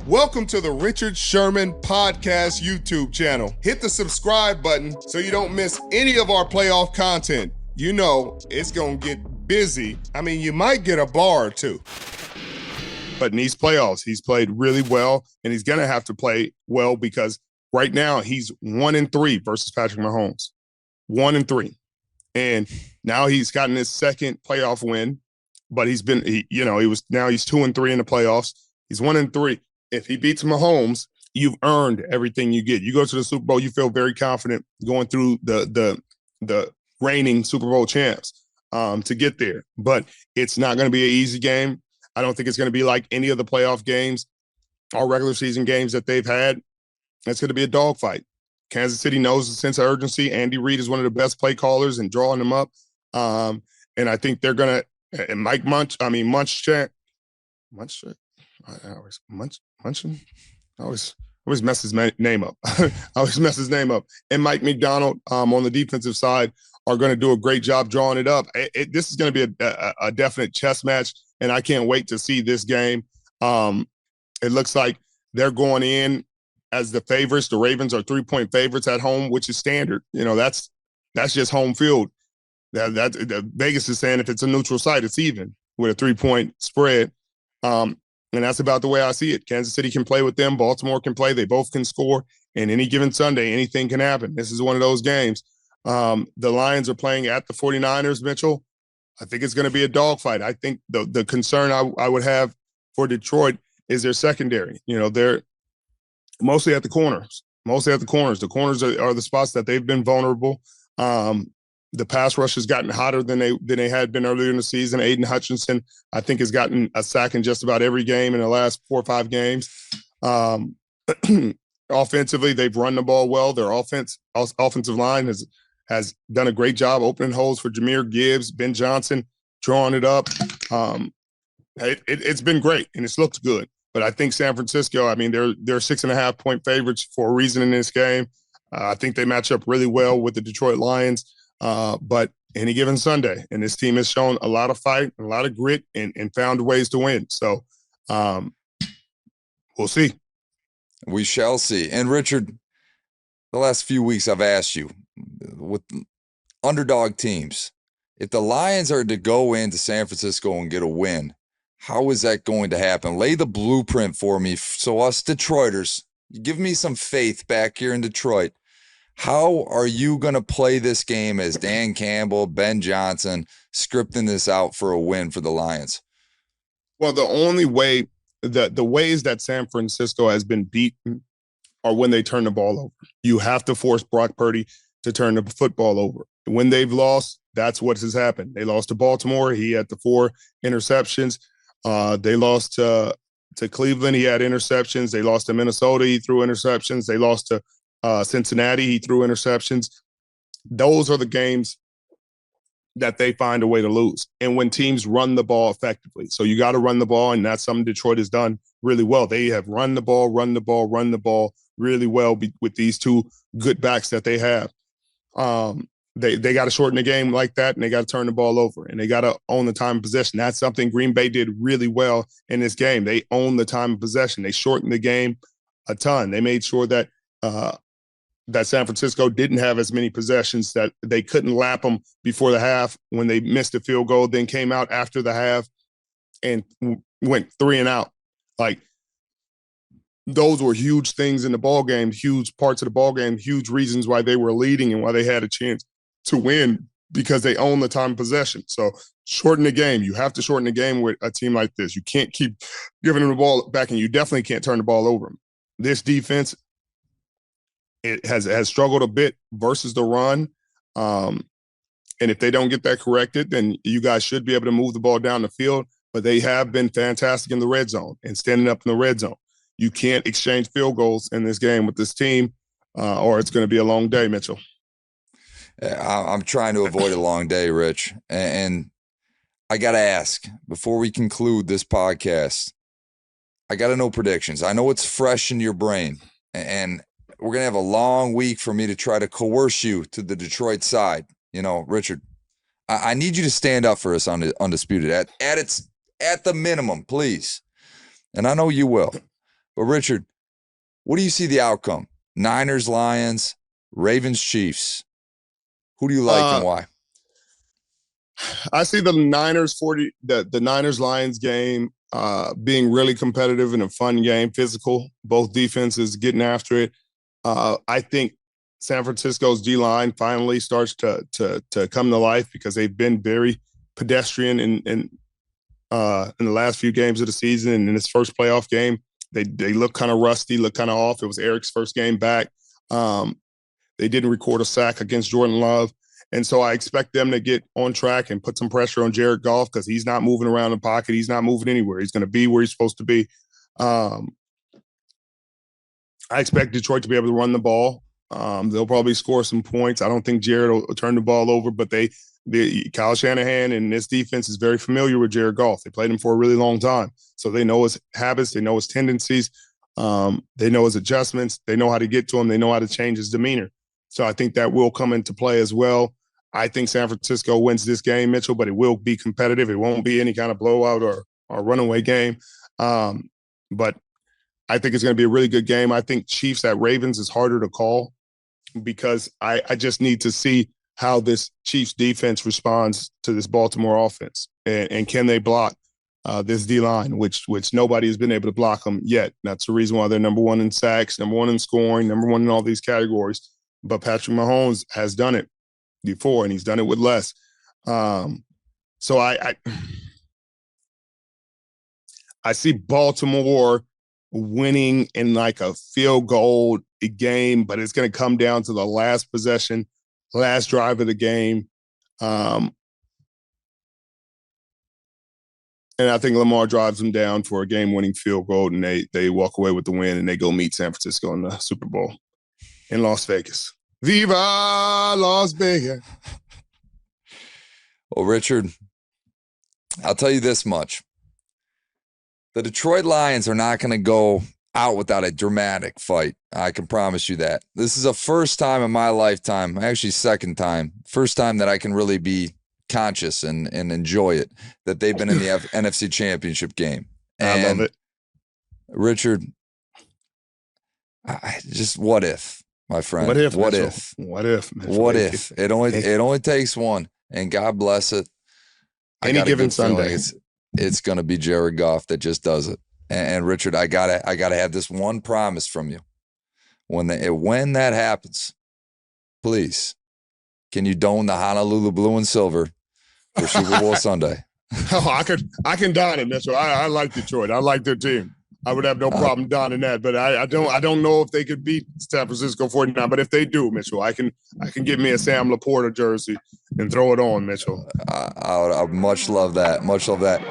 Welcome to the Richard Sherman Podcast YouTube channel. Hit the subscribe button so you don't miss any of our playoff content. You know it's going to get busy. I mean, you might get a bar or two. But in these playoffs, he's played really well, and he's going to have to play well because right now he's 1-3 versus Patrick Mahomes. 1-3. And now he's gotten his second playoff win, but he's 2-3 in the playoffs. He's 1-3. If he beats Mahomes, you've earned everything you get. You go to the Super Bowl, you feel very confident going through the reigning Super Bowl champs to get there. But it's not going to be an easy game. I don't think it's going to be like any of the playoff games or regular season games that they've had. It's going to be a dogfight. Kansas City knows the sense of urgency. Andy Reid is one of the best play callers and drawing them up. And I think they're going to – and Mike Munchak. I always mess his name up. And Mike McDonald on the defensive side are going to do a great job drawing it up. This is going to be a definite chess match, and I can't wait to see this game. It looks like they're going in as the favorites. The Ravens are 3-point favorites at home, which is standard. You know, that's just home field. That Vegas is saying if it's a neutral site, it's even with a 3-point spread. And that's about the way I see it. Kansas City can play with them. Baltimore can play. They both can score. And any given Sunday, anything can happen. This is one of those games. The Lions are playing at the 49ers, Mitchell. I think it's going to be a dogfight. I think the concern I would have for Detroit is their secondary. You know, they're mostly at the corners. The corners are the spots that they've been vulnerable. The pass rush has gotten hotter than they had been earlier in the season. Aiden Hutchinson, I think, has gotten a sack in just about every game in the last 4 or 5 games. Offensively, they've run the ball well. Their offensive line has done a great job opening holes for Jahmyr Gibbs, Ben Johnson, drawing it up. It's been great, and it's looked good. But I think San Francisco, I mean, they're 6.5-point favorites for a reason in this game. I think they match up really well with the Detroit Lions. But any given Sunday, and this team has shown a lot of fight, a lot of grit, and found ways to win. So we'll see. We shall see. And Richard, the last few weeks I've asked you, with underdog teams, if the Lions are to go into San Francisco and get a win, how is that going to happen? Lay the blueprint for me. So us Detroiters, give me some faith back here in Detroit. How are you going to play this game as Dan Campbell, Ben Johnson, scripting this out for a win for the Lions? Well, the only way the ways that San Francisco has been beaten are when they turn the ball over. You have to force Brock Purdy to turn the football over. When they've lost, that's what has happened. They lost to Baltimore. He had the 4 interceptions. They lost to Cleveland. He had interceptions. They lost to Minnesota. He threw interceptions. They lost to Cincinnati, he threw interceptions. Those are the games that they find a way to lose. And when teams run the ball effectively. So you got to run the ball, and that's something Detroit has done really well. They have run the ball really well with these 2 good backs that they have. They got to shorten the game like that, and they got to turn the ball over, and they got to own the time of possession. That's something Green Bay did really well in this game. They owned the time of possession. They shortened the game a ton. They made sure that San Francisco didn't have as many possessions, that they couldn't lap them before the half when they missed a field goal, then came out after the half and went 3 and out. Like, those were huge things in the ball game, huge parts of the ball game, huge reasons why they were leading and why they had a chance to win, because they own the time of possession. So shorten the game. You have to shorten the game with a team like this. You can't keep giving them the ball back, and you definitely can't turn the ball over them. This defense, it has struggled a bit versus the run. And if they don't get that corrected, then you guys should be able to move the ball down the field. But they have been fantastic in the red zone and standing up in the red zone. You can't exchange field goals in this game with this team, or it's going to be a long day, Mitchell. I'm trying to avoid a long day, Rich. And I got to ask, before we conclude this podcast, I got to know predictions. I know it's fresh in your brain, and we're going to have a long week for me to try to coerce you to the Detroit side. You know, Richard, I need you to stand up for us on the Undisputed at the minimum, please. And I know you will. But Richard, what do you see the outcome? Niners, Lions, Ravens, Chiefs. Who do you like and why? I see the Niners Lions game being really competitive and a fun game, physical. Both defenses getting after it. I think San Francisco's D-line finally starts to come to life because they've been very pedestrian in the last few games of the season. And in this first playoff game, they look kind of rusty, look kind of off. It was Eric's first game back. They didn't record a sack against Jordan Love. And so I expect them to get on track and put some pressure on Jared Goff because he's not moving around the pocket. He's not moving anywhere. He's going to be where he's supposed to be. I expect Detroit to be able to run the ball. They'll probably score some points. I don't think Jared will turn the ball over, but Kyle Shanahan and this defense is very familiar with Jared Goff. They played him for a really long time. So they know his habits. They know his tendencies. They know his adjustments. They know how to get to him. They know how to change his demeanor. So I think that will come into play as well. I think San Francisco wins this game, Mitchell, but it will be competitive. It won't be any kind of blowout or runaway game. But I think it's going to be a really good game. I think Chiefs at Ravens is harder to call because I just need to see how this Chiefs defense responds to this Baltimore offense. And can they block this D-line, which nobody has been able to block them yet. That's the reason why they're number one in sacks, number one in scoring, number one in all these categories. But Patrick Mahomes has done it before, and he's done it with less. So I see Baltimore winning in like a field goal game, but it's going to come down to the last possession, last drive of the game. And I think Lamar drives them down for a game-winning field goal, and they walk away with the win, and they go meet San Francisco in the Super Bowl in Las Vegas. Viva Las Vegas. Well, Richard, I'll tell you this much. The Detroit Lions are not going to go out without a dramatic fight. I can promise you that. This is a first time in my lifetime, actually second time, first time that I can really be conscious and enjoy it, that they've been in the NFC Championship game. And I love it. Richard, just what if, my friend? What if? What Mitchell? if? What if? Mitchell? What if? It only takes one, and God bless it. Any given Sunday, it's going to be Jared Goff that just does it. And Richard, I gotta have this one promise from you. When that happens, please, can you don the Honolulu blue and silver for Super Bowl Sunday? Oh, I can don it, Mitchell. I like Detroit. I like their team. I would have no problem donning that, but I don't know if they could beat San Francisco 49. But if they do, Mitchell, I can get me a Sam Laporta jersey and throw it on, Mitchell. I much love that. Much love that.